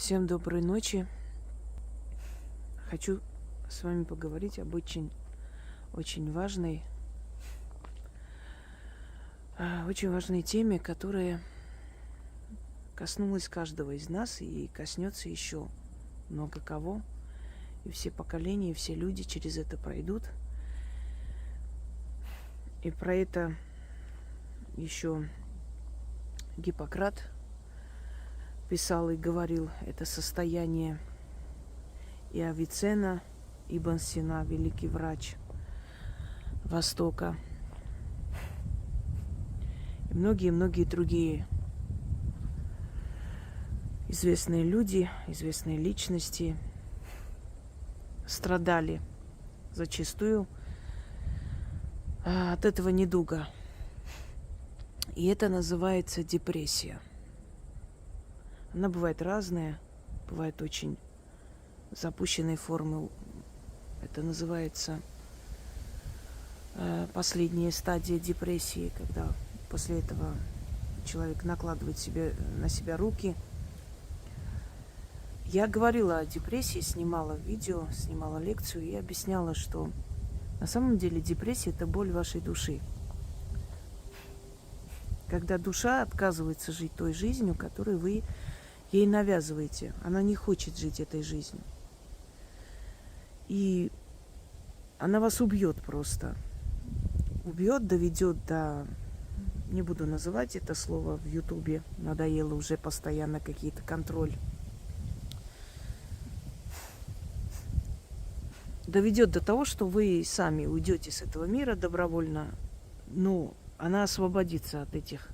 Всем доброй ночи. Хочу с вами поговорить об очень важной теме, которая коснулась каждого из нас и коснется еще много кого. И все поколения, и все люди через это пройдут. И про это еще Гиппократ писал и говорил. Это состояние и Авиценна, Ибн Сина, великий врач Востока, и многие-многие другие известные люди, известные личности страдали зачастую от этого недуга. И это называется депрессия. Она бывает разная, бывает очень запущенной формы. Это называется последняя стадия депрессии, когда после этого человек накладывает на себя руки. Я говорила о депрессии, снимала видео, снимала лекцию и объясняла, что на самом деле депрессия – это боль вашей души. Когда душа отказывается жить той жизнью, которую вы ей навязываете. Она не хочет жить этой жизнью. И она вас убьет просто. Убьет, доведет до... Не буду называть это слово в Ютубе. Надоело уже постоянно какие-то контроль. Доведет до того, что вы сами уйдете с этого мира добровольно. Но она освободится от этих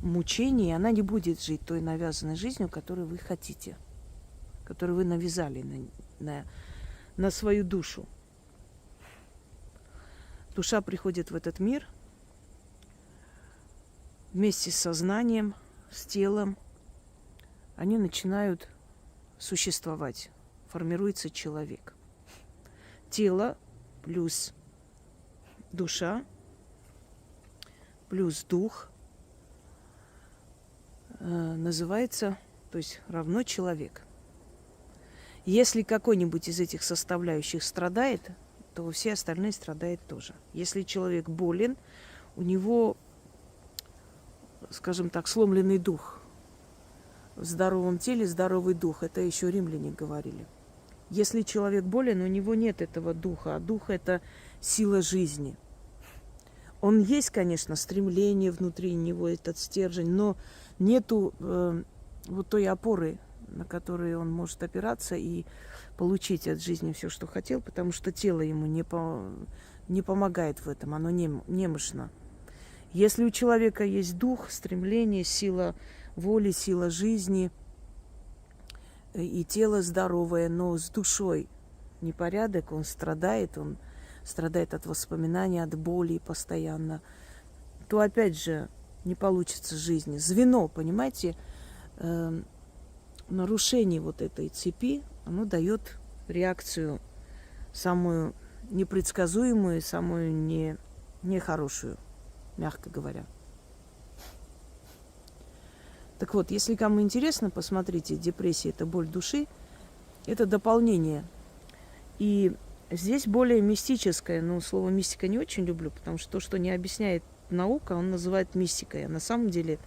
мучений, она не будет жить той навязанной жизнью, которую вы хотите, которую вы навязали на свою душу. Душа приходит в этот мир вместе с сознанием, с телом. Они начинают существовать. Формируется человек. Тело плюс душа плюс дух называется, то есть равно человек. Если какой-нибудь из этих составляющих страдает, то все остальные страдают тоже. Если человек болен, у него, скажем так, сломленный дух. В здоровом теле здоровый дух. Это еще римляне говорили. Если человек болен, у него нет этого духа, а дух – это сила жизни. Он есть, конечно, стремление внутри него, этот стержень, но нету вот той опоры, на которую он может опираться и получить от жизни все, что хотел, потому что тело ему не помогает в этом, оно немощно. Если у человека есть дух, стремление, сила воли, сила жизни, и тело здоровое, но с душой непорядок, он страдает от воспоминаний, от боли постоянно, то опять же не получится жизни. Звено, понимаете, нарушение вот этой цепи, оно дает реакцию самую непредсказуемую, самую нехорошую, мягко говоря. Так вот, если кому интересно, посмотрите, депрессия – это боль души, это дополнение. И здесь более мистическое, но слово мистика не очень люблю, потому что то, что не объясняет наука, он называет мистикой. А на самом деле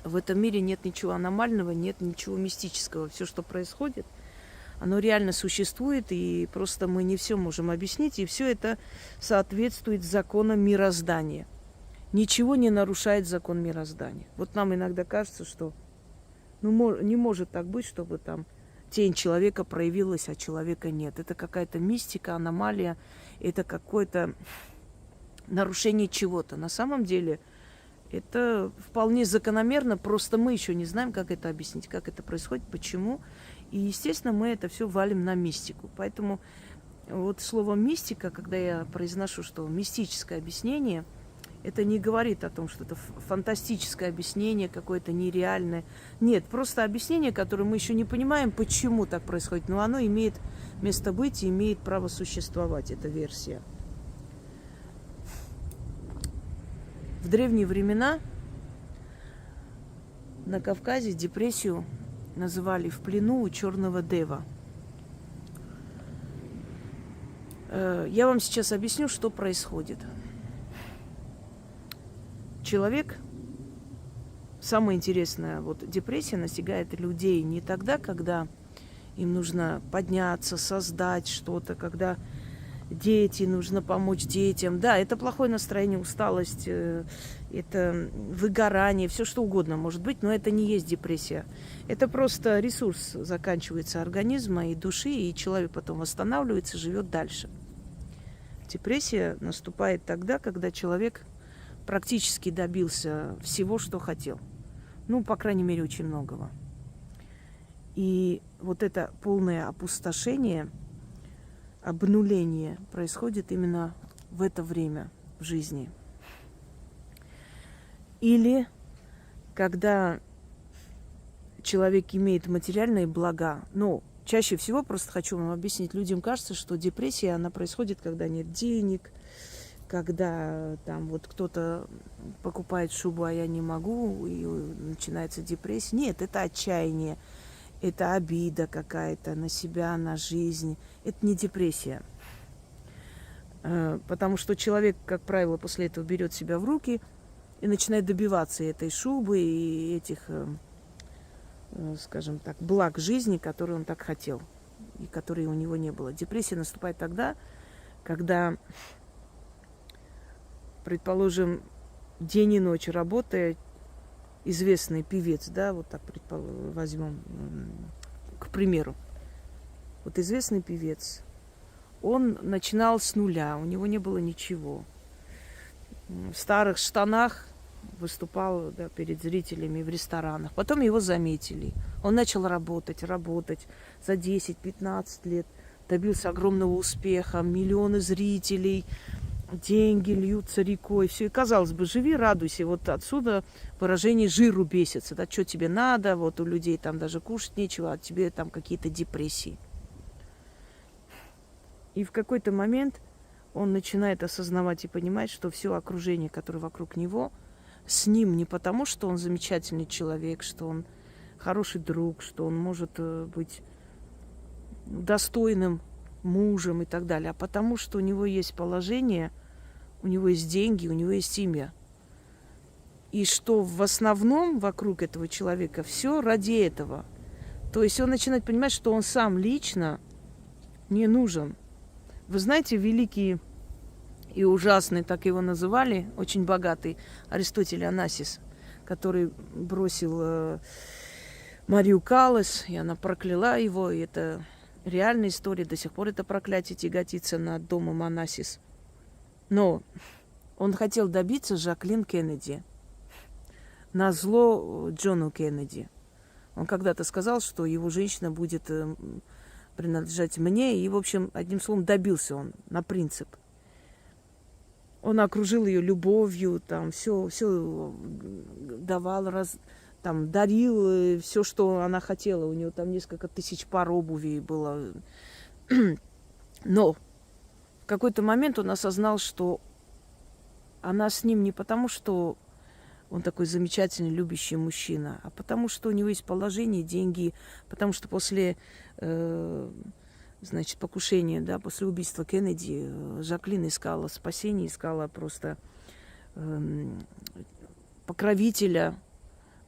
в этом мире нет ничего аномального, нет ничего мистического. Все, что происходит, оно реально существует, и просто мы не все можем объяснить, и все это соответствует законам мироздания. Ничего не нарушает закон мироздания. Вот нам иногда кажется, что не может так быть, чтобы там тень человека проявилась, а человека нет. Это какая-то мистика, аномалия, это какое-то нарушение чего-то. На самом деле это вполне закономерно, просто мы еще не знаем, как это объяснить, как это происходит, почему. И, естественно, мы это все валим на мистику. Поэтому вот слово «мистика», когда я произношу, что мистическое объяснение, это не говорит о том, что это фантастическое объяснение, какое-то нереальное. Нет, просто объяснение, которое мы еще не понимаем, почему так происходит. Но оно имеет место быть и имеет право существовать, эта версия. В древние времена на Кавказе депрессию называли в плену у черного дева. Я вам сейчас объясню, что происходит. Человек, самое интересное, вот депрессия настигает людей не тогда, когда им нужно подняться, создать что-то, когда дети, нужно помочь детям. Да, это плохое настроение, усталость, это выгорание, все что угодно может быть, но это не есть депрессия. Это просто ресурс заканчивается организма и души, и человек потом восстанавливается, живет дальше. Депрессия наступает тогда, когда человек практически добился всего, что хотел. Ну, по крайней мере, очень многого. И вот это полное опустошение, обнуление происходит именно в это время в жизни. Или когда человек имеет материальные блага, ну, чаще всего, просто хочу вам объяснить, людям кажется, что депрессия, она происходит, когда нет денег, когда там вот кто-то покупает шубу, а я не могу, и начинается депрессия. Нет, это отчаяние, это обида какая-то на себя, на жизнь. Это не депрессия. Потому что человек, как правило, после этого берет себя в руки и начинает добиваться этой шубы и этих, скажем так, благ жизни, которые он так хотел и которые у него не было. Депрессия наступает тогда, когда, предположим, день и ночь работая, известный певец, да, вот так возьмем, к примеру. Вот известный певец, он начинал с нуля, у него не было ничего. В старых штанах выступал, да, перед зрителями в ресторанах. Потом его заметили. Он начал работать за 10-15 лет. Добился огромного успеха, миллионы зрителей, деньги льются рекой. Все. И, казалось бы, живи, радуйся. Вот отсюда выражение «жиру бесится». Да, что тебе надо? Вот у людей там даже кушать нечего, а тебе там какие-то депрессии. И в какой-то момент он начинает осознавать и понимать, что все окружение, которое вокруг него, с ним не потому, что он замечательный человек, что он хороший друг, что он может быть достойным мужем и так далее, а потому что у него есть положение, у него есть деньги, у него есть имя. И что в основном вокруг этого человека все ради этого. То есть он начинает понимать, что он сам лично не нужен. Вы знаете, великий и ужасный, так его называли, очень богатый Аристотель Онасис, который бросил Марию Каллас, и она прокляла его, и это реальная история, до сих пор это проклятие тяготится над домом Онасис. Но он хотел добиться Жаклин Кеннеди, назло Джону Кеннеди. Он когда-то сказал, что его женщина будет принадлежать мне, и, в общем, одним словом, добился он на принцип. Он окружил ее любовью, там все давал, там дарил все, что она хотела. У него там несколько тысяч пар обуви было. Но в какой-то момент он осознал, что она с ним не потому, что он такой замечательный, любящий мужчина, а потому что у него есть положение, деньги, потому что после, значит, покушения, да, после убийства Кеннеди Жаклин искала спасение, искала просто покровителя,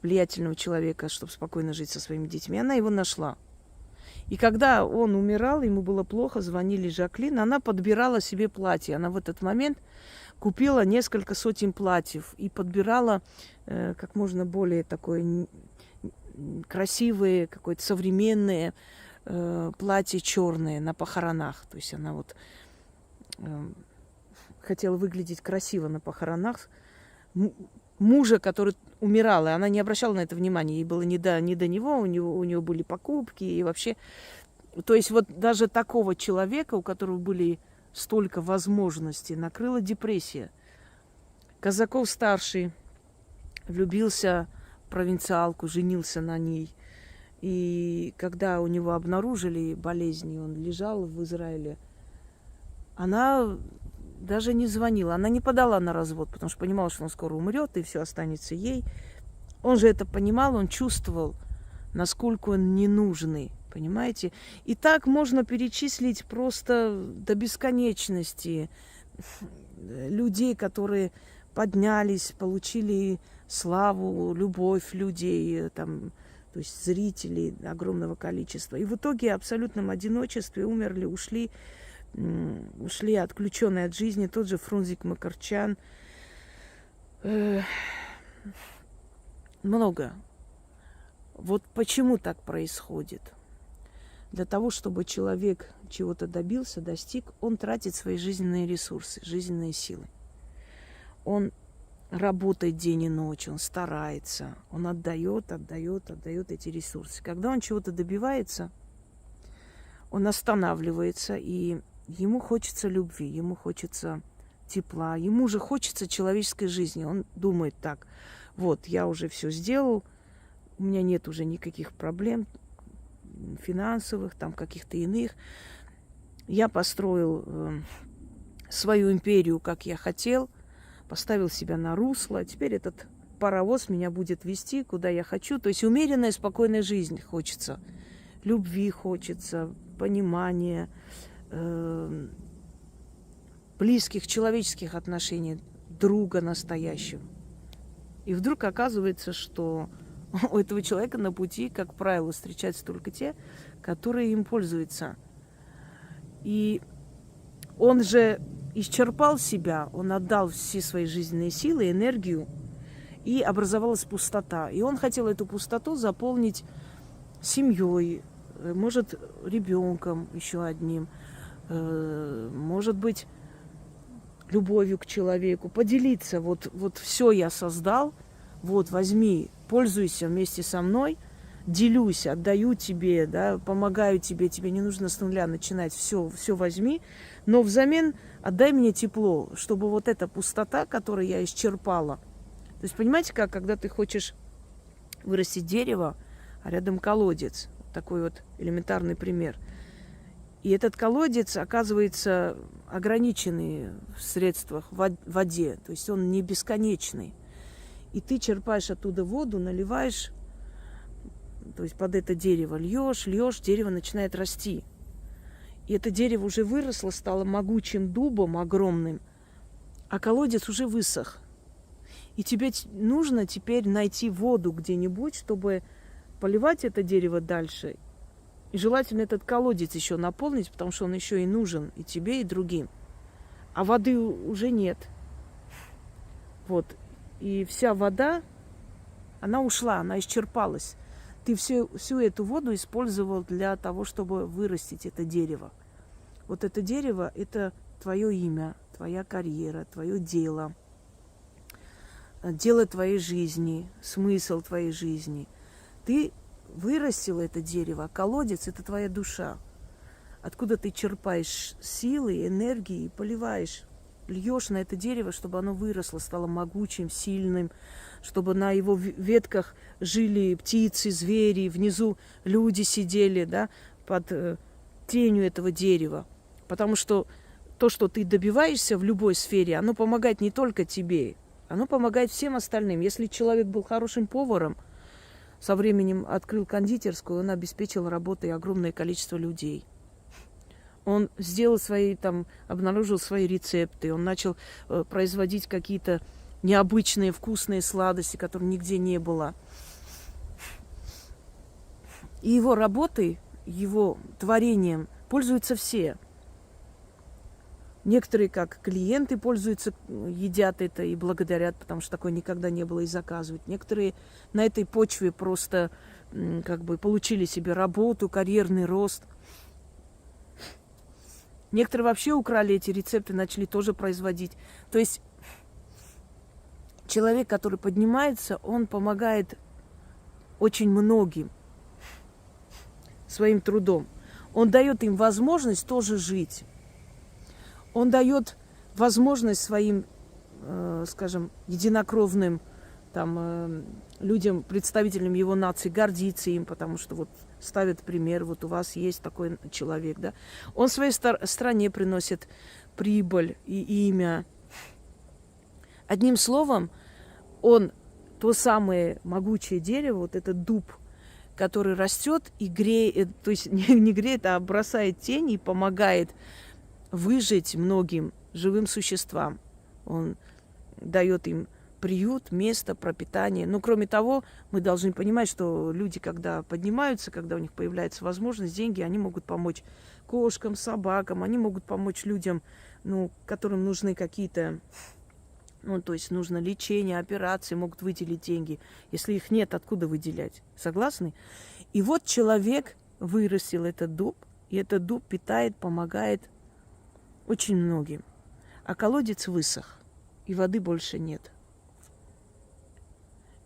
влиятельного человека, чтобы спокойно жить со своими детьми. Она его нашла. И когда он умирал, ему было плохо, звонили Жаклин, она подбирала себе платье. Она в этот момент купила несколько сотен платьев и подбирала как можно более такое красивые, какое-то современное платье черное на похоронах. То есть она вот хотела выглядеть красиво на похоронах мужа, который умирал, и она не обращала на это внимания. Ей было не до него, у него были покупки и вообще... То есть вот даже такого человека, у которого были столько возможностей, накрыла депрессия. Казаков-старший влюбился в провинциалку, женился на ней. И когда у него обнаружили болезни, он лежал в Израиле, она даже не звонила, она не подала на развод, потому что понимала, что он скоро умрет, и все останется ей. Он же это понимал, он чувствовал, насколько он ненужный, понимаете? И так можно перечислить просто до бесконечности людей, которые поднялись, получили славу, любовь людей, там, то есть зрителей огромного количества. И в итоге в абсолютном одиночестве умерли, ушли отключенные от жизни. Тот же Фрунзик Макарчан. Много. Вот почему так происходит? Для того, чтобы человек чего-то добился, достиг, он тратит свои жизненные ресурсы, жизненные силы. Он работает день и ночь, он старается, он отдает эти ресурсы. Когда он чего-то добивается, он останавливается, и ему хочется любви, ему хочется тепла, ему же хочется человеческой жизни. Он думает так: вот, я уже все сделал, у меня нет уже никаких проблем финансовых, там каких-то иных. Я построил свою империю, как я хотел, поставил себя на русло. Теперь этот паровоз меня будет вести, куда я хочу. То есть умеренная, спокойная жизнь хочется. Любви хочется, понимания, близких человеческих отношений, друга настоящего. И вдруг оказывается, что у этого человека на пути, как правило, встречаются только те, которые им пользуются. И он же исчерпал себя, он отдал все свои жизненные силы, энергию, и образовалась пустота. И он хотел эту пустоту заполнить семьей, может, ребенком еще одним, может быть, любовью к человеку, поделиться. Вот все я создал, вот возьми, пользуйся вместе со мной, делюсь, отдаю тебе, да, помогаю тебе, тебе не нужно с нуля начинать, все возьми, но взамен отдай мне тепло, чтобы вот эта пустота, которую я исчерпала. То есть, понимаете, как, когда ты хочешь вырастить дерево, а рядом колодец, такой вот элементарный пример, и этот колодец оказывается ограниченный в средствах, в воде, то есть он не бесконечный. И ты черпаешь оттуда воду, наливаешь, то есть под это дерево льешь, дерево начинает расти. И это дерево уже выросло, стало могучим дубом огромным, а колодец уже высох. И тебе нужно теперь найти воду где-нибудь, чтобы поливать это дерево дальше. И желательно этот колодец еще наполнить, потому что он еще и нужен и тебе, и другим. А воды уже нет. Вот. И вся вода, она ушла, она исчерпалась. Ты всю эту воду использовал для того, чтобы вырастить это дерево. Вот это дерево – это твое имя, твоя карьера, твое дело, дело твоей жизни, смысл твоей жизни. Ты вырастил это дерево, а колодец – это твоя душа. Откуда ты черпаешь силы, энергии и поливаешь, льешь на это дерево, чтобы оно выросло, стало могучим, сильным, чтобы на его ветках жили птицы, звери, внизу люди сидели, да, под тенью этого дерева. Потому что то, что ты добиваешься в любой сфере, оно помогает не только тебе, оно помогает всем остальным. Если человек был хорошим поваром, со временем открыл кондитерскую, он обеспечил работой огромное количество людей. Он сделал обнаружил свои рецепты, он начал производить какие-то необычные вкусные сладости, которых нигде не было. И его работой, его творением пользуются все. Некоторые, как клиенты, пользуются, едят это и благодарят, потому что такое никогда не было и заказывать. Некоторые на этой почве просто получили себе работу, карьерный рост. Некоторые вообще украли эти рецепты, начали тоже производить. То есть человек, который поднимается, он помогает очень многим своим трудом. Он дает им возможность тоже жить. Он дает возможность своим, единокровным людям, представителям его нации, гордиться им, потому что вот ставят пример, вот у вас есть такой человек, да. Он своей стране приносит прибыль и имя. Одним словом, он то самое могучее дерево, вот этот дуб, который растет и греет, то есть не греет, а бросает тень и помогает выжить многим живым существам. Он дает им приют, место, пропитание. Но кроме того, мы должны понимать, что люди, когда поднимаются, когда у них появляется возможность, деньги, они могут помочь кошкам, собакам, они могут помочь людям, которым нужны какие-то, то есть нужно лечение, операции, могут выделить деньги. Если их нет, откуда выделять? Согласны? И вот человек вырастил этот дуб, и этот дуб питает, помогает очень многим. А колодец высох, и воды больше нет.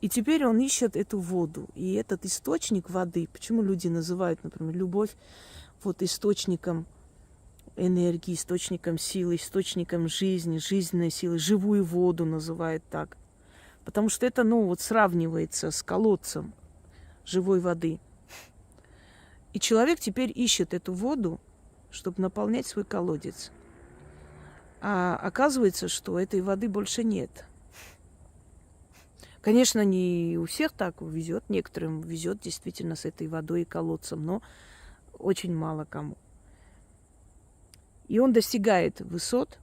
И теперь он ищет эту воду. И этот источник воды, почему люди называют, например, любовь вот источником энергии, источником силы, источником жизни, жизненной силы, живую воду называют так. Потому что это, сравнивается с колодцем живой воды. И человек теперь ищет эту воду, чтобы наполнять свой колодец. А оказывается, что этой воды больше нет. Конечно, не у всех так везет, некоторым везет действительно с этой водой и колодцем, но очень мало кому. И он достигает высот,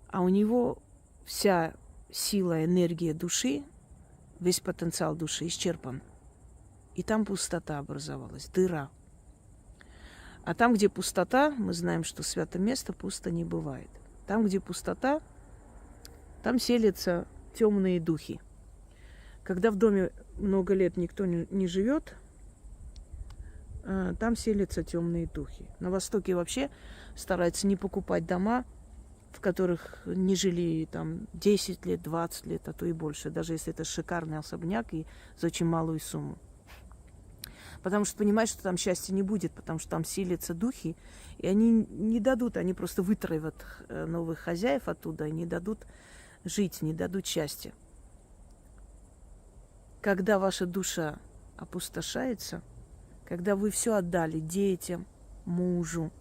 а у него вся сила, энергия души, весь потенциал души исчерпан. И там пустота образовалась, дыра. А там, где пустота, мы знаем, что святое место пусто не бывает. Там, где пустота, там селятся темные духи. Когда в доме много лет никто не живет, там селятся темные духи. На Востоке вообще стараются не покупать дома, в которых не жили там 10 лет, 20 лет, а то и больше, даже если это шикарный особняк и за очень малую сумму. Потому что понимают, что там счастья не будет, потому что там селятся духи, и они не дадут, они просто вытравят новых хозяев оттуда и не дадут жить, не дадут счастья. Когда ваша душа опустошается, когда вы все отдали детям, мужу,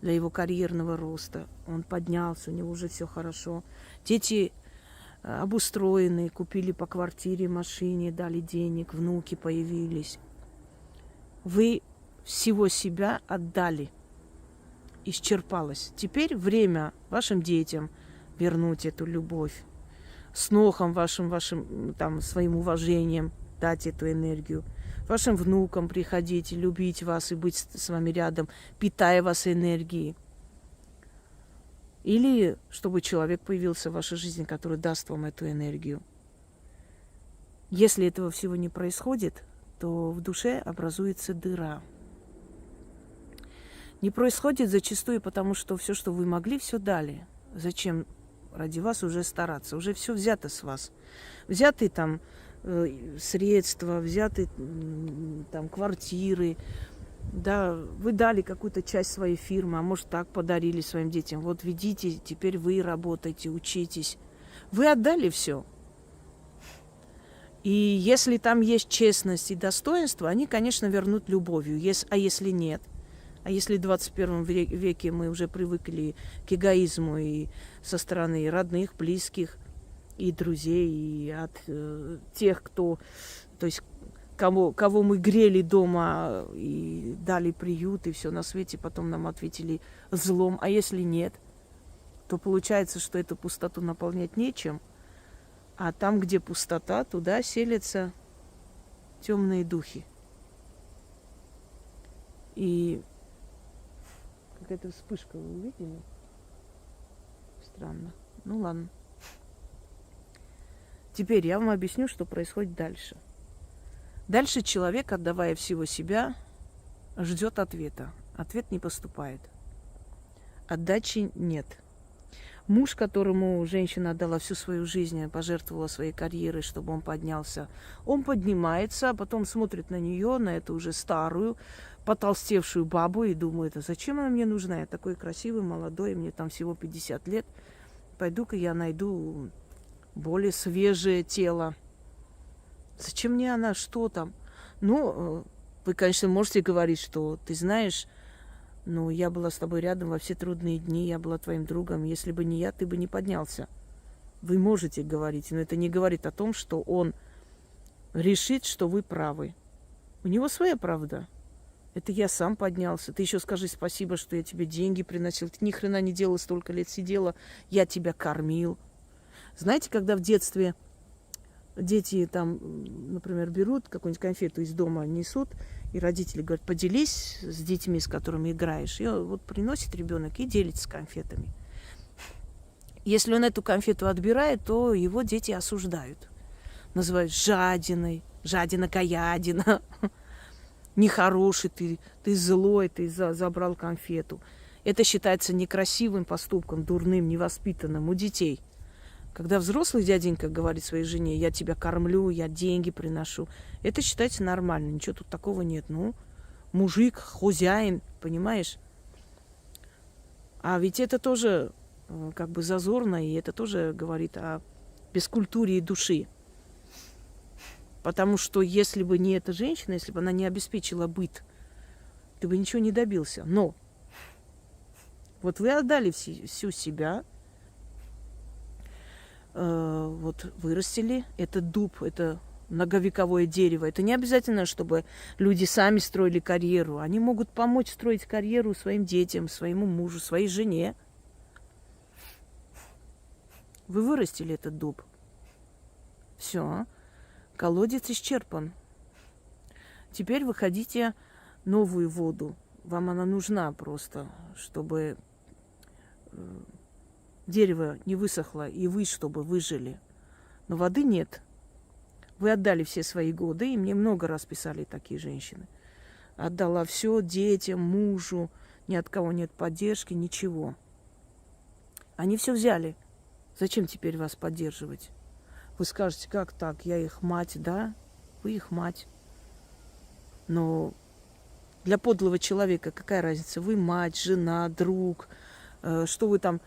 для его карьерного роста, он поднялся, у него уже все хорошо, дети обустроены, купили по квартире, машине, дали денег, внуки появились. Вы всего себя отдали, исчерпалось. Теперь время вашим детям вернуть эту любовь, с нохом вашим своим уважением дать эту энергию, вашим внукам приходить, любить вас и быть с вами рядом, питая вас энергией. Или чтобы человек появился в вашей жизни, который даст вам эту энергию. Если этого всего не происходит, то в душе образуется дыра. Не происходит зачастую потому, что все, что вы могли, все дали. Зачем ради вас уже стараться? Уже все взято с вас. Взяты там средства, взяты там квартиры. Да, вы дали какую-то часть своей фирмы, а может так подарили своим детям. Вот ведите, теперь вы работаете, учитесь. Вы отдали все. И если там есть честность и достоинство, они, конечно, вернут любовью. А если нет? А если в 21 веке мы уже привыкли к эгоизму и со стороны родных, близких, и друзей, и от тех, то есть кого мы грели дома и дали приют, и все на свете, потом нам ответили злом. А если нет, то получается, что эту пустоту наполнять нечем. А там, где пустота, туда селятся темные духи. И какая-то вспышка вы увидели? Странно. Ну ладно. Теперь я вам объясню, что происходит дальше. Дальше человек, отдавая всего себя, ждет ответа. Ответ не поступает. Отдачи нет. Муж, которому женщина отдала всю свою жизнь, пожертвовала своей карьерой, чтобы он поднялся, он поднимается, а потом смотрит на нее, на эту уже старую, потолстевшую бабу и думает, а зачем она мне нужна? Я такой красивый, молодой, мне там всего 50 лет. Пойду-ка я найду более свежее тело. Зачем мне она? Что там? Ну, вы, конечно, можете говорить, что ты знаешь, я была с тобой рядом во все трудные дни, я была твоим другом. Если бы не я, ты бы не поднялся. Вы можете говорить, но это не говорит о том, что он решит, что вы правы. У него своя правда. Это я сам поднялся. Ты еще скажи спасибо, что я тебе деньги приносил. Ты ни хрена не делала, столько лет сидела. Я тебя кормил. Знаете, когда в детстве дети там, например, берут какую-нибудь конфету из дома, несут, и родители говорят, поделись с детьми, с которыми играешь. И вот приносит ребенок и делится конфетами. Если он эту конфету отбирает, то его дети осуждают. Называют жадиной, жадина-каядина. Нехороший ты злой, ты забрал конфету. Это считается некрасивым поступком, дурным, невоспитанным у детей. Когда взрослый дяденька говорит своей жене, я тебя кормлю, я деньги приношу, это считается нормально, ничего тут такого нет. Ну, мужик, хозяин, понимаешь? А ведь это тоже как бы зазорно, и это тоже говорит о бескультуре души. Потому что если бы не эта женщина, если бы она не обеспечила быт, ты бы ничего не добился. Но вот вы отдали всю себя, вот вырастили этот дуб, это многовековое дерево. Это не обязательно, чтобы люди сами строили карьеру. Они могут помочь строить карьеру своим детям, своему мужу, своей жене. Вы вырастили этот дуб. Все. Колодец исчерпан. Теперь вы хотите новую воду. Вам она нужна просто, чтобы дерево не высохло, и вы, чтобы выжили. Но воды нет. Вы отдали все свои годы, и мне много раз писали такие женщины. Отдала все детям, мужу, ни от кого нет поддержки, ничего. Они все взяли. Зачем теперь вас поддерживать? Вы скажете, как так? Я их мать, да? Вы их мать. Но для подлого человека какая разница? Вы мать, жена, друг. Что вы там...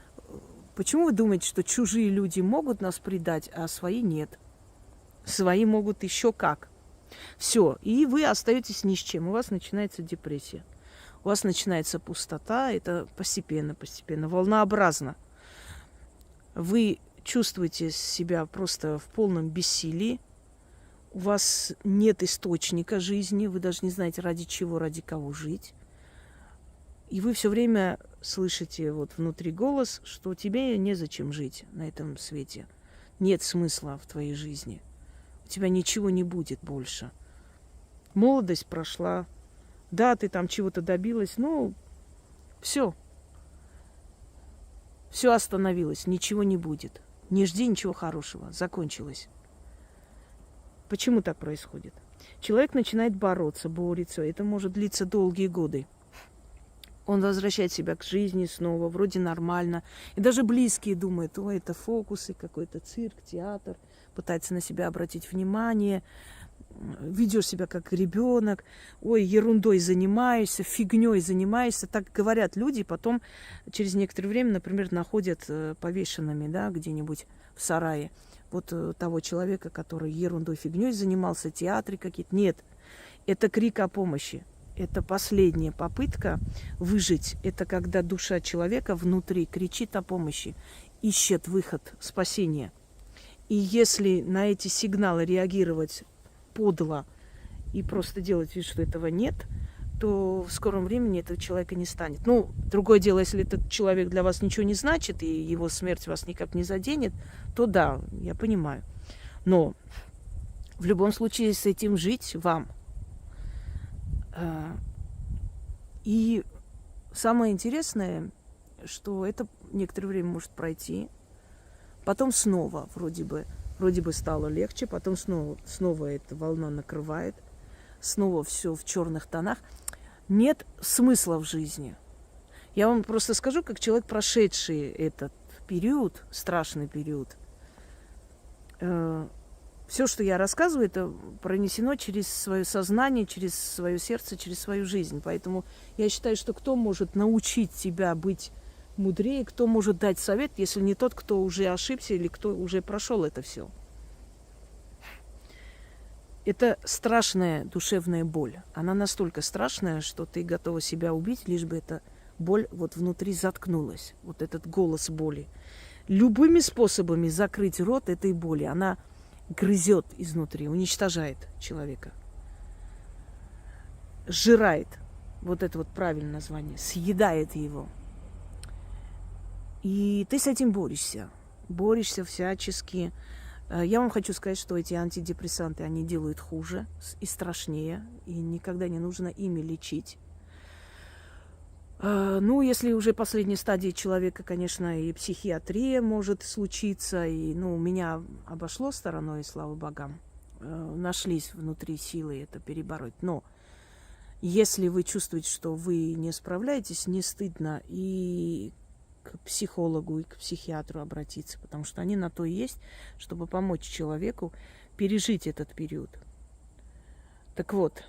Почему вы думаете, что чужие люди могут нас предать, а свои нет? Свои могут еще как. Все. И вы остаетесь ни с чем. У вас начинается депрессия. У вас начинается пустота. Это постепенно, волнообразно. Вы чувствуете себя просто в полном бессилии. У вас нет источника жизни. Вы даже не знаете, ради чего, ради кого жить. И вы все время слышите вот внутри голос, что тебе незачем жить на этом свете. Нет смысла в твоей жизни. У тебя ничего не будет больше. Молодость прошла. Да, ты там чего-то добилась, но все. Все остановилось, ничего не будет. Не жди ничего хорошего. Закончилось. Почему так происходит? Человек начинает бороться, борется. Это может длиться долгие годы. Он возвращает себя к жизни снова, вроде нормально. И даже близкие думают, ой, это фокусы, какой-то цирк, театр. Пытается на себя обратить внимание. Ведешь себя как ребенок. Ой, ерундой занимаешься, фигней занимаешься. Так говорят люди. Потом через некоторое время, например, находят повешенными, да, где-нибудь в сарае. Вот того человека, который ерундой, фигней занимался, театры какие-то. Нет, это крик о помощи. Это последняя попытка выжить. Это когда душа человека внутри кричит о помощи, ищет выход, спасение. И если на эти сигналы реагировать подло и просто делать вид, что этого нет, то в скором времени этого человека не станет. Ну, другое дело, если этот человек для вас ничего не значит, и его смерть вас никак не заденет, то да, я понимаю. Но в любом случае с этим жить вам. И самое интересное, что это некоторое время может пройти, потом снова вроде бы стало легче, потом снова эта волна накрывает, снова все в черных тонах. Нет смысла в жизни. Я вам просто скажу, как человек, прошедший этот период, страшный период. Все, что я рассказываю, это пронесено через свое сознание, через свое сердце, через свою жизнь. Поэтому я считаю, что кто может научить тебя быть мудрее, кто может дать совет, если не тот, кто уже ошибся или кто уже прошел это все. Это страшная душевная боль. Она настолько страшная, что ты готова себя убить, лишь бы эта боль вот внутри заткнулась. Вот этот голос боли. Любыми способами закрыть рот этой боли. Она грызет изнутри, уничтожает человека. сжирает. Вот это вот правильное название. Съедает его. И ты с этим борешься. Борешься всячески. Я вам хочу сказать, что эти антидепрессанты, они делают хуже и страшнее. И никогда не нужно ими лечить. Ну, если уже последней стадии человека, конечно, и психиатрия может случиться. И, ну, меня обошло стороной, слава богам. Нашлись внутри силы это перебороть. Но если вы чувствуете, что вы не справляетесь, не стыдно и к психологу, и к психиатру обратиться, потому что они на то и есть, чтобы помочь человеку пережить этот период. Так вот,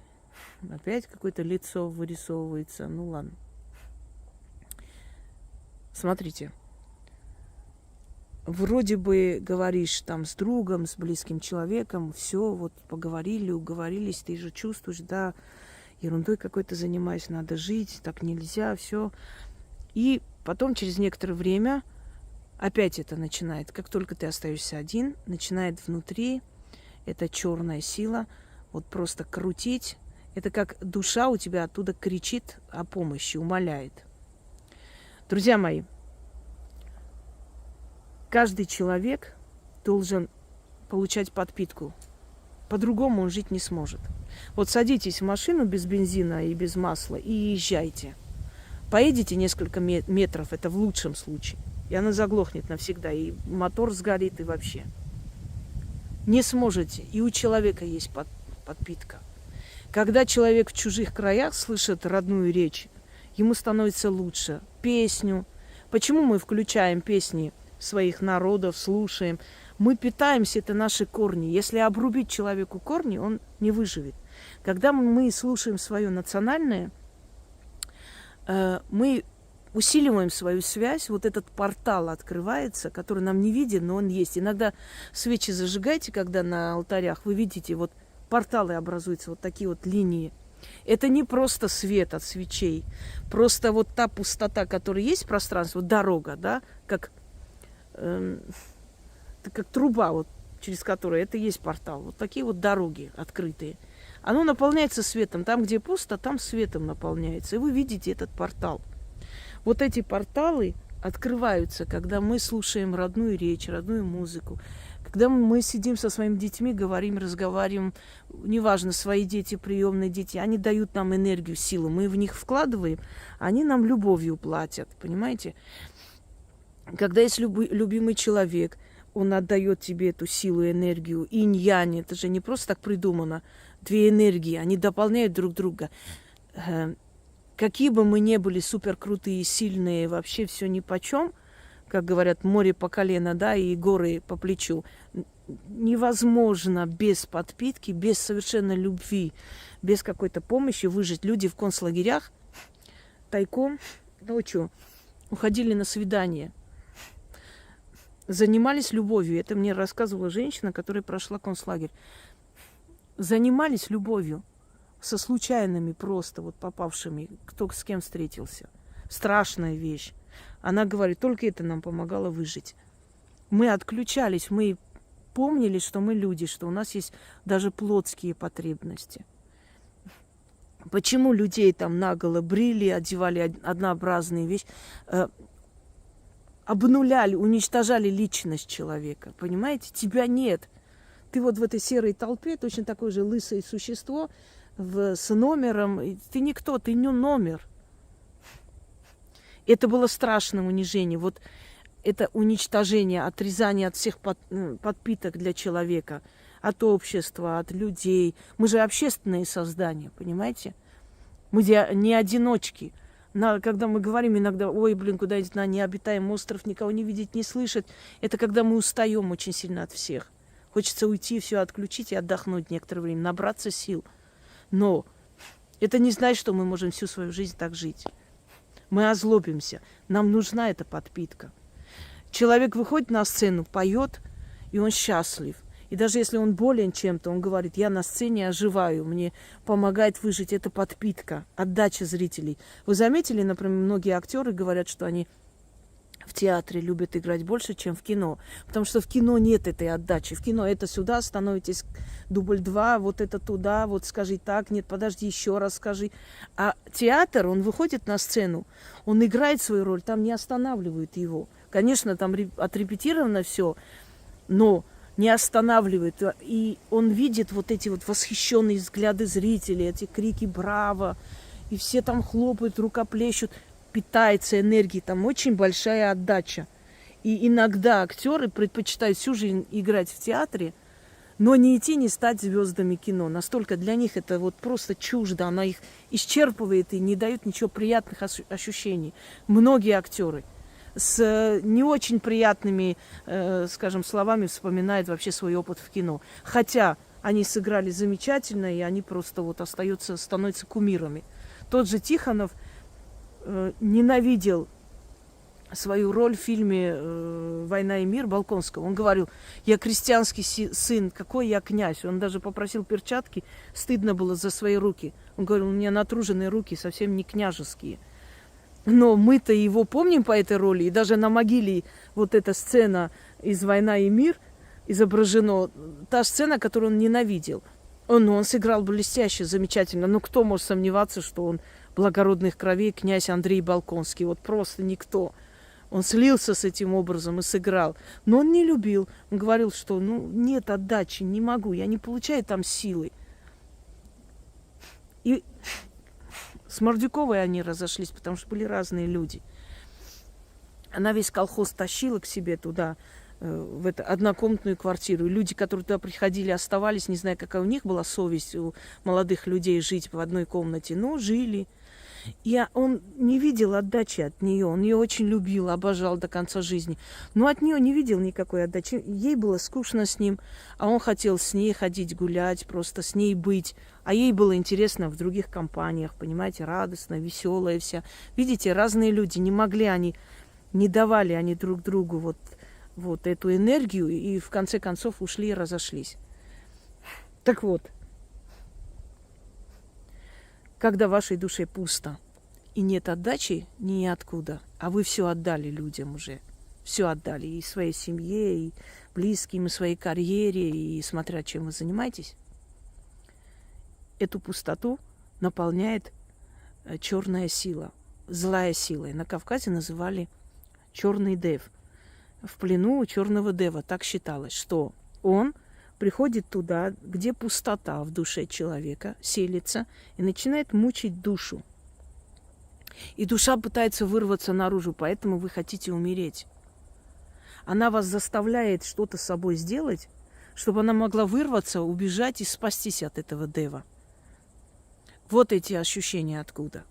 опять какое-то лицо вырисовывается. Ну ладно. Смотрите. Вроде бы говоришь там с другом, с близким человеком, все, вот поговорили, уговорились, ты же чувствуешь, да, ерундой какой-то занимаюсь, надо жить, так нельзя, все. И потом через некоторое время опять это начинает. Как только ты остаешься один, начинает внутри эта черная сила вот просто крутить. Это как душа у тебя оттуда кричит о помощи, умоляет. Друзья мои, каждый человек должен получать подпитку. По-другому он жить не сможет. Вот садитесь в машину без бензина и без масла и езжайте. Поедете несколько метров, это в лучшем случае. И она заглохнет навсегда, и мотор сгорит, и вообще. Не сможете. И у человека есть подпитка. Когда человек в чужих краях слышит родную речь, ему становится лучше. Песню. Почему мы включаем песни своих народов, слушаем? Мы питаемся, это наши корни. Если обрубить человеку корни, он не выживет. Когда мы слушаем свое национальное, мы усиливаем свою связь, вот этот портал открывается, который нам не виден, но он есть. Иногда свечи зажигайте, когда на алтарях, вы видите, вот порталы образуются, вот такие вот линии. Это не просто свет от свечей, просто вот та пустота, которая есть в пространстве, вот дорога, да, как труба, вот, через которую это есть портал. Вот такие вот дороги открытые. Оно наполняется светом. Там, где пусто, там светом наполняется. И вы видите этот портал. Вот эти порталы открываются, когда мы слушаем родную речь, родную музыку. Когда мы сидим со своими детьми, говорим, разговариваем, неважно, свои дети, приемные дети, они дают нам энергию, силу. Мы в них вкладываем, они нам любовью платят, понимаете? Когда есть любимый человек, он отдает тебе эту силу, энергию. Инь-янь, это же не просто так придумано. Две энергии, они дополняют друг друга. Какие бы мы ни были суперкрутые, сильные, вообще все нипочем, как говорят, море по колено, да, и горы по плечу, невозможно без подпитки, без совершенно любви, без какой-то помощи выжить. Люди в концлагерях тайком ночью уходили на свидание, занимались любовью. Это мне рассказывала женщина, которая прошла концлагерь. Занимались любовью со случайными просто вот попавшими, кто с кем встретился. Страшная вещь. Она говорит, только это нам помогало выжить. Мы отключались, мы помнили, что мы люди, что у нас есть даже плотские потребности. Почему людей там наголо брили, одевали однообразные вещи, обнуляли, уничтожали личность человека, понимаете? Тебя нет. Ты вот в этой серой толпе точно такое же лысое существо с номером. Ты никто, ты не номер. Это было страшное унижение. Вот это уничтожение, отрезание от всех подпиток для человека, от общества, от людей. Мы же общественные создания, понимаете? Мы не одиночки. Когда мы говорим иногда, ой, блин, куда-нибудь на необитаемый остров, никого не видеть, не слышать, это когда мы устаем очень сильно от всех. Хочется уйти, все отключить и отдохнуть некоторое время, набраться сил. Но это не значит, что мы можем всю свою жизнь так жить. Мы озлобимся. Нам нужна эта подпитка. Человек выходит на сцену, поет, и он счастлив. И даже если он болен чем-то, он говорит, я на сцене оживаю, мне помогает выжить эта подпитка, отдача зрителей. Вы заметили, например, многие актеры говорят, что они в театре любят играть больше, чем в кино. Потому что в кино нет этой отдачи. В кино это сюда становитесь, дубль 2, вот это туда, вот скажи так, нет, подожди, еще раз скажи. А театр, он выходит на сцену, он играет свою роль, там не останавливают его. Конечно, там отрепетировано все, но не останавливает. И он видит вот эти вот восхищенные взгляды зрителей, эти крики «Браво!», и все там хлопают, рукоплещут, питается энергией, там очень большая отдача. И иногда актеры предпочитают всю жизнь играть в театре, но не идти, не стать звездами кино. Настолько для них это вот просто чуждо, она их исчерпывает и не дает ничего приятных ощущений. Многие актеры с не очень приятными, скажем, словами вспоминают вообще свой опыт в кино. Хотя они сыграли замечательно, и они просто вот становятся кумирами. Тот же Тихонов ненавидел свою роль в фильме «Война и мир» Болконского. Он говорил: я крестьянский сын, какой я князь. Он даже попросил перчатки, стыдно было за свои руки. Он говорил: у меня натруженные руки, совсем не княжеские. Но мы-то его помним по этой роли, и даже на могиле вот эта сцена из «Война и мир» изображена, та сцена, которую он ненавидел. Он сыграл блестяще, замечательно. Но кто может сомневаться, что он благородных кровей князь Андрей Болконский? Вот просто никто. Он слился с этим образом и сыграл. Но он не любил. Он говорил, что нет отдачи, не могу, я не получаю там силы. И с Мордюковой они разошлись, потому что были разные люди. Она весь колхоз тащила к себе туда, в эту однокомнатную квартиру. И люди, которые туда приходили, оставались, не знаю, какая у них была совесть у молодых людей жить в одной комнате, но жили. И он не видел отдачи от нее. Он ее очень любил, обожал до конца жизни. Но от нее не видел никакой отдачи. Ей было скучно с ним, а он хотел с ней ходить гулять, просто с ней быть. А ей было интересно в других компаниях, понимаете, радостно, веселая вся. Видите, разные люди, не могли они, не давали они друг другу вот эту энергию, и в конце концов ушли и разошлись. Так вот, когда в вашей душе пусто и нет отдачи ниоткуда, а вы все отдали людям уже, все отдали и своей семье, и близким, и своей карьере, и смотря чем вы занимаетесь, эту пустоту наполняет черная сила, злая сила. И на Кавказе называли черный дев. В плену у черного дева так считалось, что он приходит туда, где пустота в душе человека селится и начинает мучить душу. И душа пытается вырваться наружу, поэтому вы хотите умереть. Она вас заставляет что-то с собой сделать, чтобы она могла вырваться, убежать и спастись от этого дева. Вот эти ощущения откуда.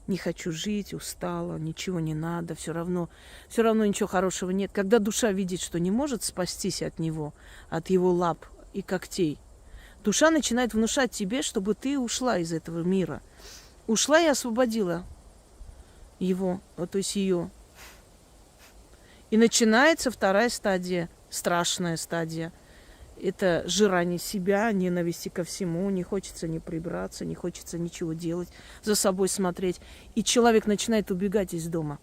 Не хочу жить, устала, ничего не надо, все равно ничего хорошего нет. Когда душа видит, что не может спастись от него, от его лап и когтей, душа начинает внушать тебе, чтобы ты ушла из этого мира. Ушла и освободила его, то есть ее. И начинается вторая стадия, страшная стадия. Это жирание себя, ненависти ко всему, не хочется ни прибраться, не хочется ничего делать, за собой смотреть. И человек начинает убегать из дома.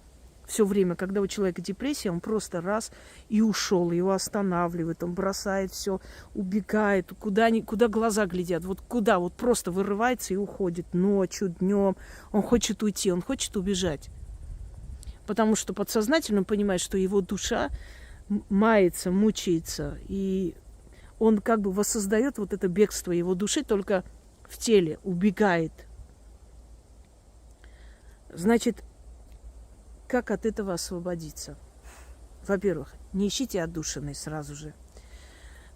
Все время, когда у человека депрессия, он просто раз и ушел, его останавливает, он бросает все, убегает, куда глаза глядят, вот куда, вот просто вырывается и уходит ночью, днем. Он хочет уйти, он хочет убежать. Потому что подсознательно он понимает, что его душа мается, мучается, и он как бы воссоздает вот это бегство его души только в теле, убегает. Значит, как от этого освободиться? Во-первых, не ищите отдушины сразу же.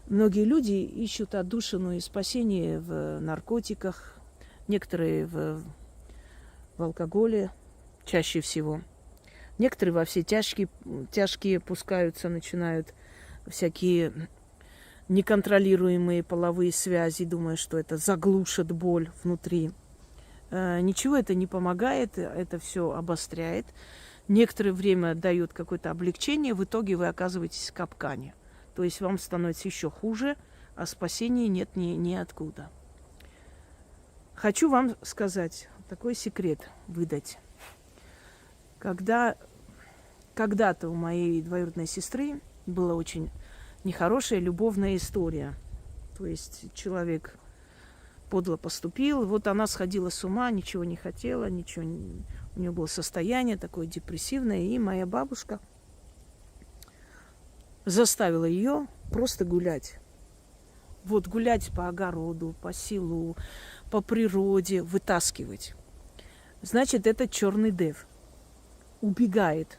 Многие люди ищут отдушину и спасение в наркотиках, некоторые в алкоголе, чаще всего. Некоторые во все тяжкие пускаются, начинают всякие неконтролируемые половые связи, думая, что это заглушит боль внутри. Ничего это не помогает, это все обостряет. Некоторое время дает какое-то облегчение, в итоге вы оказываетесь в капкане. То есть вам становится еще хуже, а спасения нет ниоткуда. Хочу вам сказать, такой секрет выдать. Когда когда-то у моей двоюродной сестры была очень нехорошая любовная история. То есть человек подло поступил, вот она сходила с ума, ничего не хотела, ничего не... У нее было состояние такое депрессивное, и моя бабушка заставила ее просто гулять. Вот гулять по огороду, по селу, по природе, вытаскивать. Значит, этот черный дев убегает.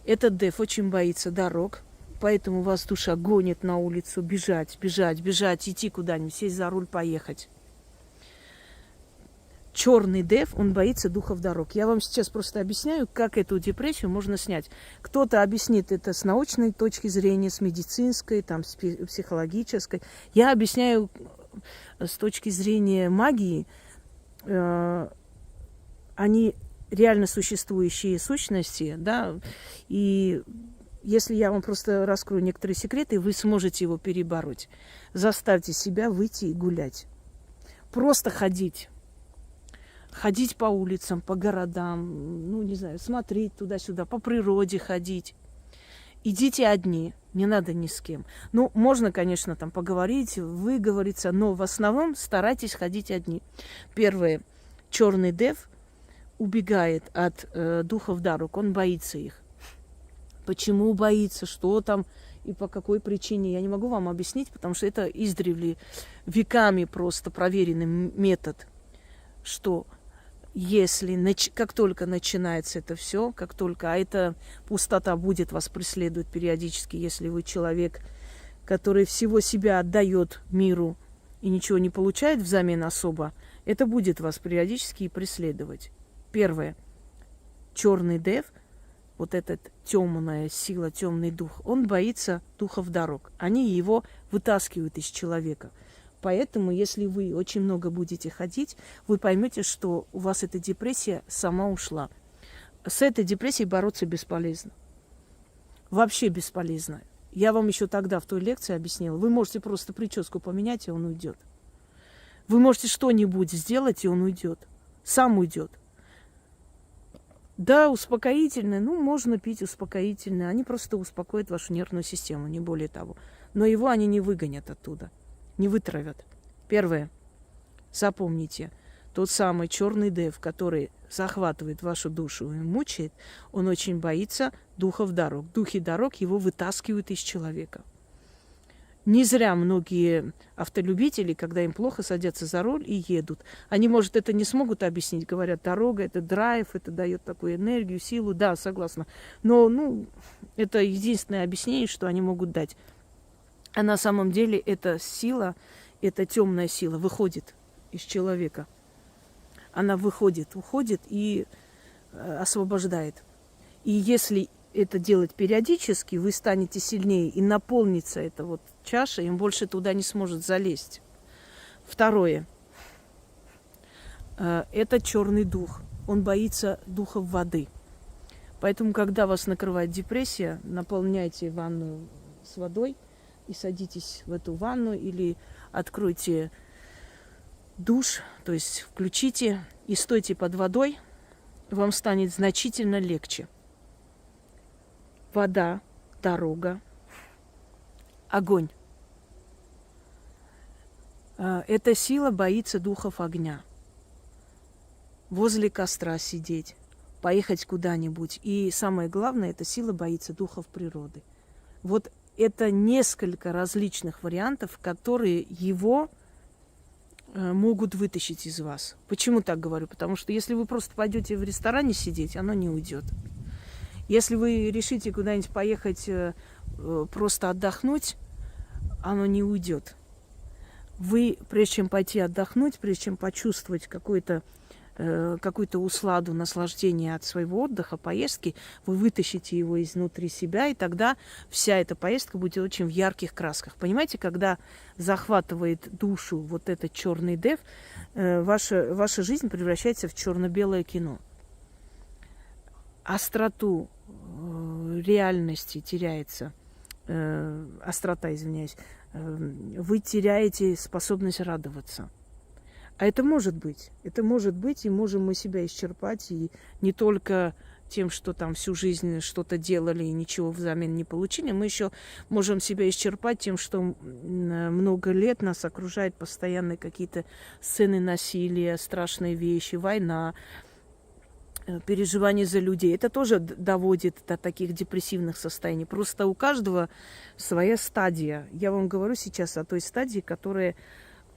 Этот дев очень боится дорог, поэтому вас душа гонит на улицу бежать, бежать, бежать, идти куда-нибудь, сесть за руль, поехать. Черный дев, он боится духов дорог. Я вам сейчас просто объясняю, как эту депрессию можно снять. Кто-то объяснит это с научной точки зрения, с медицинской, там, с психологической. Я объясняю с точки зрения магии. Они реально существующие сущности, да, и если я вам просто раскрою некоторые секреты, вы сможете его перебороть. Заставьте себя выйти и гулять. Просто ходить. Ходить по улицам, по городам, ну, не знаю, смотреть туда-сюда, по природе ходить. Идите одни, не надо ни с кем. Ну, можно, конечно, там поговорить, выговориться, но в основном старайтесь ходить одни. Первое. Черный дев убегает от духов дорог, он боится их. Почему боится, что там и по какой причине, я не могу вам объяснить, потому что это издревле веками просто проверенный метод, что если, как только начинается это все, как только, а эта пустота будет вас преследовать периодически, если вы человек, который всего себя отдает миру и ничего не получает взамен особо, это будет вас периодически и преследовать. Первое. Черный дев, вот эта темная сила, темный дух, он боится духов дорог. Они его вытаскивают из человека. Поэтому, если вы очень много будете ходить, вы поймете, что у вас эта депрессия сама ушла. С этой депрессией бороться бесполезно. Вообще бесполезно. Я вам еще тогда в той лекции объяснила. Вы можете просто прическу поменять, и он уйдет. Вы можете что-нибудь сделать, и он уйдет. Сам уйдет. Да, успокоительное. Ну, можно пить успокоительное. Они просто успокоят вашу нервную систему, не более того. Но его они не выгонят оттуда. Не вытравят. Первое. Запомните, тот самый черный дев, который захватывает вашу душу и мучает, он очень боится духов дорог. Духи дорог его вытаскивают из человека. Не зря многие автолюбители, когда им плохо, садятся за руль и едут. Они, может, это не смогут объяснить. Говорят, дорога – это драйв, это дает такую энергию, силу. Да, согласна. Но, это единственное объяснение, что они могут дать. А на самом деле эта сила, эта темная сила выходит из человека. Она выходит, уходит и освобождает. И если это делать периодически, вы станете сильнее, и наполнится эта вот чаша, и он больше туда не сможет залезть. Второе. Это черный дух. Он боится духов воды. Поэтому, когда вас накрывает депрессия, наполняйте ванную с водой, и садитесь в эту ванну или откройте душ, то есть включите и стойте под водой, вам станет значительно легче. Вода, дорога, огонь. Эта сила боится духов огня. Возле костра сидеть, поехать куда-нибудь. И самое главное, эта сила боится духов природы. Вот это несколько различных вариантов, которые его могут вытащить из вас. Почему так говорю? Потому что если вы просто пойдете в ресторане сидеть, оно не уйдет. Если вы решите куда-нибудь поехать просто отдохнуть, оно не уйдет. Вы, прежде чем пойти отдохнуть, прежде чем почувствовать какую-то усладу, наслаждение от своего отдыха, поездки, вы вытащите его изнутри себя, и тогда вся эта поездка будет очень в ярких красках. Понимаете, когда захватывает душу вот этот черный дев, ваша жизнь превращается в черно-белое кино. Остроту реальности теряется, острота, извиняюсь, вы теряете способность радоваться. А это может быть, и можем мы себя исчерпать, и не только тем, что там всю жизнь что-то делали и ничего взамен не получили, мы еще можем себя исчерпать тем, что много лет нас окружают постоянные какие-то сцены насилия, страшные вещи, война, переживания за людей. Это тоже доводит до таких депрессивных состояний. Просто у каждого своя стадия. Я вам говорю сейчас о той стадии, которая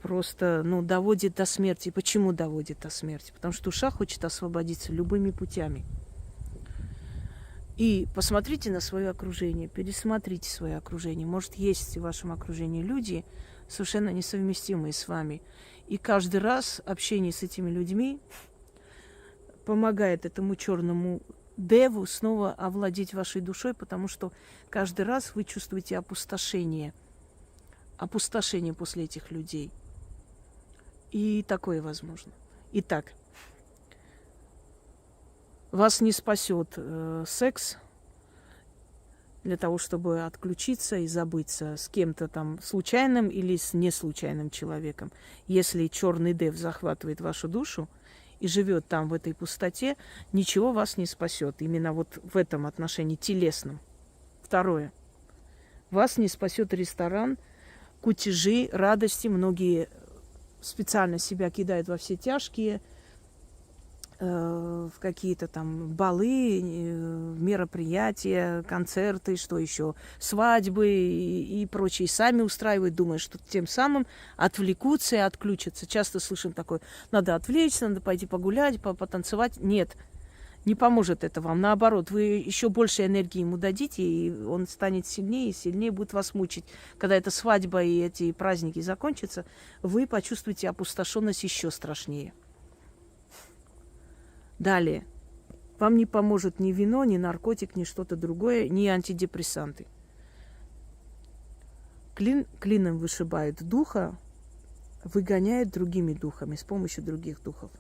просто, доводит до смерти. Почему доводит до смерти? Потому что душа хочет освободиться любыми путями. И посмотрите на свое окружение, пересмотрите свое окружение. Может, есть в вашем окружении люди, совершенно несовместимые с вами. И каждый раз общение с этими людьми помогает этому черному деву снова овладеть вашей душой, потому что каждый раз вы чувствуете опустошение после этих людей. И такое возможно. Итак, вас не спасет секс для того, чтобы отключиться и забыться с кем-то там случайным или с неслучайным человеком. Если черный дев захватывает вашу душу и живет там в этой пустоте, ничего вас не спасет. Именно вот в этом отношении телесном. Второе. Вас не спасет ресторан, кутежи, радости. Многие специально себя кидают во все тяжкие, в какие-то там балы, мероприятия, концерты, что еще, свадьбы и прочее. Сами устраивают, думая, что тем самым отвлекутся и отключатся. Часто слышим такое: надо отвлечься, надо пойти погулять, потанцевать. Нет, не поможет это вам. Наоборот, вы еще больше энергии ему дадите, и он станет сильнее и сильнее будет вас мучить. Когда эта свадьба и эти праздники закончатся, вы почувствуете опустошенность еще страшнее. Далее. Вам не поможет ни вино, ни наркотик, ни что-то другое, ни антидепрессанты. Клином вышибают духа, выгоняют другими духами, с помощью других духов.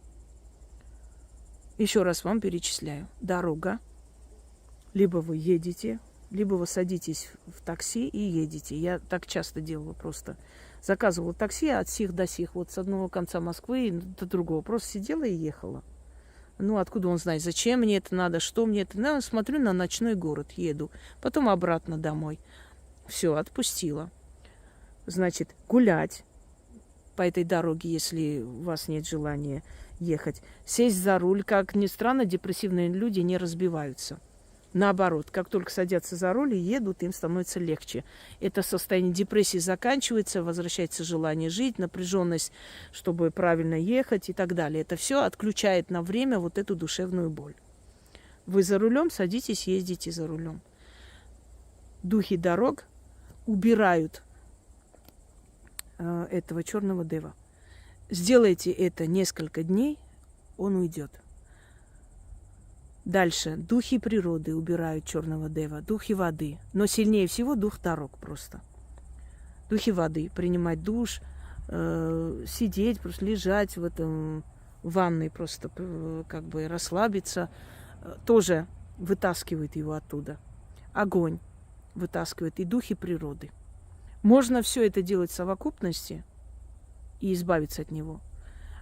Еще раз вам перечисляю. Дорога. Либо вы едете, либо вы садитесь в такси и едете. Я так часто делала просто. Заказывала такси от сих до сих, вот с одного конца Москвы до другого. Просто сидела и ехала. Откуда он знает, зачем мне это надо, что мне это надо. Смотрю на ночной город, еду. Потом обратно домой. Все, отпустила. Значит, гулять по этой дороге, если у вас нет желания ехать. Сесть за руль. Как ни странно, депрессивные люди не разбиваются. Наоборот, как только садятся за руль и едут, им становится легче. Это состояние депрессии заканчивается, возвращается желание жить, напряженность, чтобы правильно ехать и так далее. Это все отключает на время вот эту душевную боль. Вы за рулем, садитесь, ездите за рулем. Духи дорог убирают этого черного дева. Сделайте это несколько дней, он уйдет. Дальше. Духи природы убирают черного дева. Духи воды. Но сильнее всего дух дорог просто. Духи воды. Принимать душ, сидеть, просто лежать в этом ванной, просто как бы расслабиться. Тоже вытаскивает его оттуда. Огонь вытаскивает. И духи природы. Можно все это делать в совокупности и избавиться от него.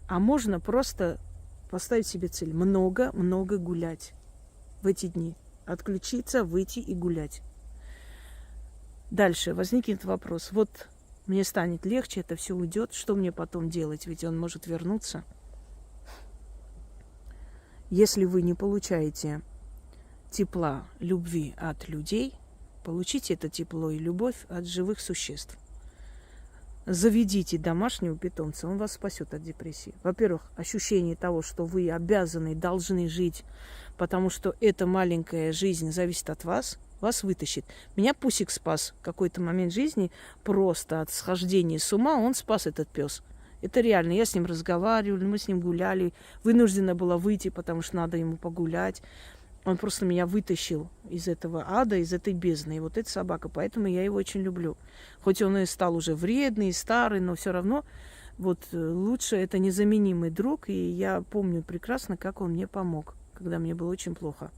А можно просто поставить себе цель. Много гулять в эти дни. Отключиться, выйти и гулять. Дальше возникнет вопрос. Вот мне станет легче, это все уйдет. Что мне потом делать? Ведь он может вернуться. Если вы не получаете тепла, любви от людей, получите это тепло и любовь от живых существ. Заведите домашнего питомца, он вас спасет от депрессии. Во-первых, ощущение того, что вы обязаны, должны жить, потому что эта маленькая жизнь зависит от вас, вас вытащит. Меня Пусик спас в какой-то момент жизни просто от схождения с ума, он спас этот пес. Это реально. Я с ним разговаривала, мы с ним гуляли, вынуждена была выйти, потому что надо ему погулять. Он просто меня вытащил из этого ада, из этой бездны. И вот эта собака, поэтому я его очень люблю. Хоть он и стал уже вредный, старый, но все равно вот лучше это незаменимый друг. И я помню прекрасно, как он мне помог, когда мне было очень плохо.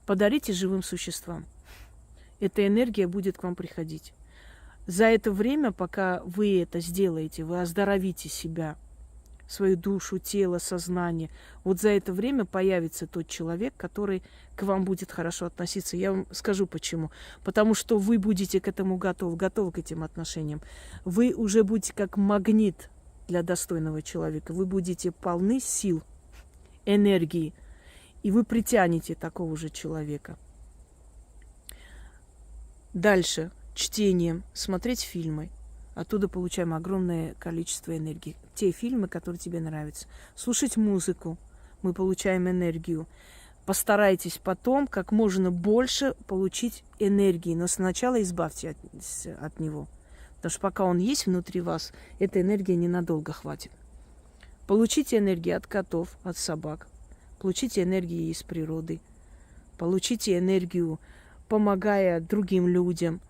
Подарите живым существам. Эта энергия будет к вам приходить. За это время, пока вы это сделаете, вы оздоровите себя свою душу, тело, сознание, вот за это время появится тот человек, который к вам будет хорошо относиться. Я вам скажу почему. Потому что вы будете к этому готовы к этим отношениям. Вы уже будете как магнит для достойного человека. Вы будете полны сил, энергии, и вы притянете такого же человека. Дальше. Чтением, смотреть фильмы. Оттуда получаем огромное количество энергии. Те фильмы, которые тебе нравятся. Слушать музыку. Мы получаем энергию. Постарайтесь потом как можно больше получить энергии. Но сначала избавьте от него. Потому что пока он есть внутри вас, эта энергия ненадолго хватит. Получите энергию от котов, от собак. Получите энергию из природы. Получите энергию, помогая другим людям.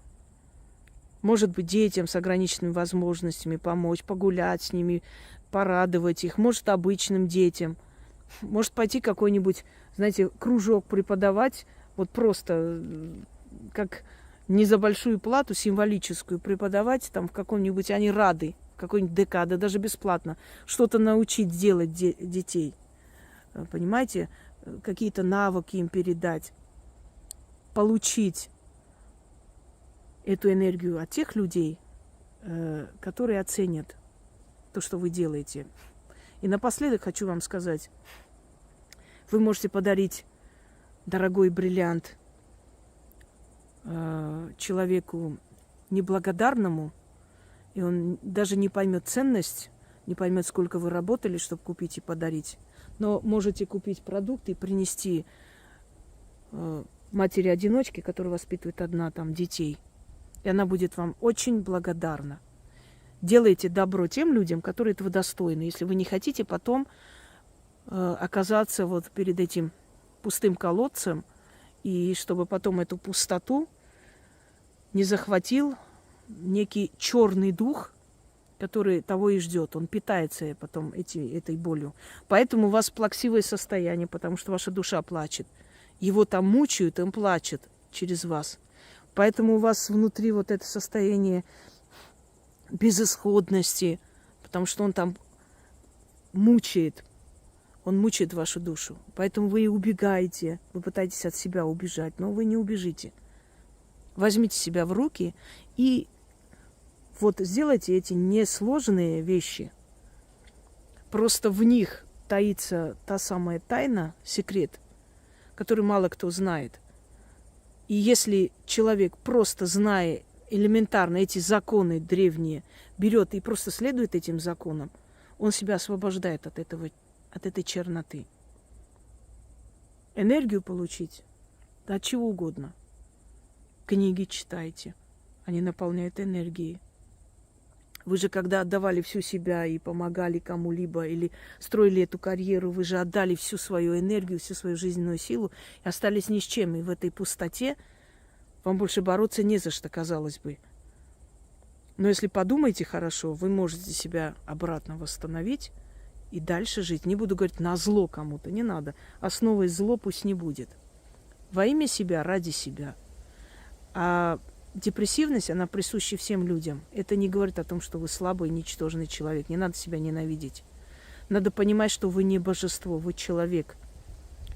Может быть, детям с ограниченными возможностями помочь, погулять с ними, порадовать их. Может, обычным детям. Может, пойти какой-нибудь, знаете, кружок преподавать, вот просто как не за большую плату, символическую, преподавать там в каком-нибудь, они рады, в какой-нибудь ДК, да даже бесплатно, что-то научить делать детей. Понимаете? Какие-то навыки им передать. Получить эту энергию от тех людей, которые оценят то, что вы делаете. И напоследок хочу вам сказать, вы можете подарить дорогой бриллиант человеку неблагодарному, и он даже не поймет ценность, не поймет, сколько вы работали, чтобы купить и подарить. Но можете купить продукты и принести матери-одиночке, которая воспитывает одна там детей. И она будет вам очень благодарна. Делайте добро тем людям, которые этого достойны. Если вы не хотите потом оказаться вот перед этим пустым колодцем, и чтобы потом эту пустоту не захватил некий черный дух, который того и ждет. Он питается потом этой болью. Поэтому у вас плаксивое состояние, потому что ваша душа плачет. Его там мучают, он плачет через вас. Поэтому у вас внутри вот это состояние безысходности, потому что он там мучает. Он мучает вашу душу. Поэтому вы и убегаете. Вы пытаетесь от себя убежать, но вы не убежите. Возьмите себя в руки и вот сделайте эти несложные вещи. Просто в них таится та самая тайна, секрет, который мало кто знает. И если человек, просто зная элементарно эти законы древние, берет и просто следует этим законам, он себя освобождает от этой черноты. Энергию получить, да от чего угодно. Книги читайте, они наполняют энергией. Вы же, когда отдавали всю себя и помогали кому-либо, или строили эту карьеру, вы же отдали всю свою энергию, всю свою жизненную силу и остались ни с чем. И в этой пустоте вам больше бороться не за что, казалось бы. Но если подумаете хорошо, вы можете себя обратно восстановить и дальше жить. Не буду говорить назло кому-то, не надо. Основой зло пусть не будет. Во имя себя, ради себя. А депрессивность, она присуща всем людям. Это не говорит о том, что вы слабый, ничтожный человек. Не надо себя ненавидеть. Надо понимать, что вы не божество, вы человек.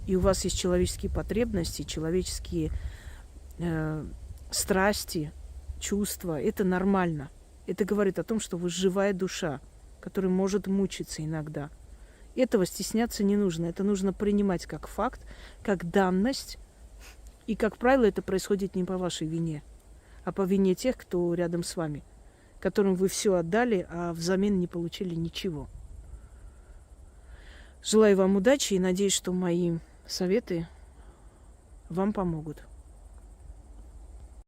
И у вас есть человеческие потребности, человеческие страсти, чувства. Это нормально. Это говорит о том, что вы живая душа, которая может мучиться иногда. Этого стесняться не нужно. Это нужно принимать как факт, как данность. И, как правило, это происходит не по вашей вине, а по вине тех, кто рядом с вами, которым вы все отдали, а взамен не получили ничего. Желаю вам удачи и надеюсь, что мои советы вам помогут.